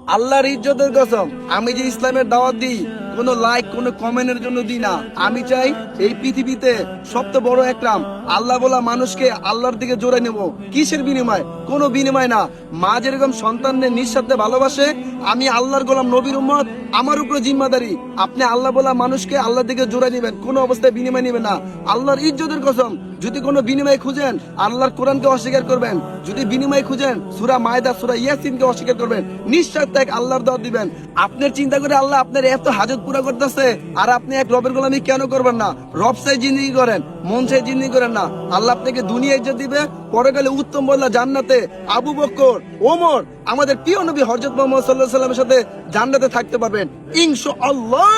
আল্লাহর ইজ্জতের কসম, আমি যে ইসলামের দাওয়াত দিই কোনো লাইক কোনো কমেন্টের জন্য দিই না। আমি চাই এই পৃথিবীতে সবচেয়ে বড় একরাম আল্লাহ বলা মানুষকে আল্লাহর দিকে জোরে নেব। কিসের বিনিময়? কোনো বিনিময় না। মা যেরকম সন্তানদের নিঃস্বার্থে ভালোবাসে, আমি আল্লাহর গোলাম নবীর উম্মত, আমার উপরে জিম্মাদারি আপনি আল্লাহ বলা মানুষকে আল্লাহর দিকে জোরে নেবেন, কোনো অবস্থায় বিনিময় নেবেন না। আল্লাহর ইজ্জতের কসম, যদি কোনো বিনিময় খুঁজেন আল্লাহর কোরআনকে অস্বীকার করবেন, যদি বিনিময় খুঁজেন সূরা মায়দা সূরা ইয়াসিনকে অস্বীকার করবেন, নিঃস্বার্থে এক আল্লাহর দাওয়াত দিবেন। আপনার চিন্তা করে আল্লাহ আপনার এত হাজত পুরা করতেছে, আর আপনি এক রবের গোলামি কেন করবেন না? রব চাই জিন্দেগি করেন, মন চাই জিন্দেগি করেন না। আল্লাহ আপনাকে দুনিয়া ইজ্জত দিবে, পরকালে উত্তম বদলা জান্নাতে আবু বকর, ওমর, আমাদের প্রিয় নবী হযরত মুহাম্মদ সাল্লাল্লাহু আলাইহি ওয়াসাল্লামের সাথে জান্নাতে থাকতে পারবেন ইনশাআল্লাহ।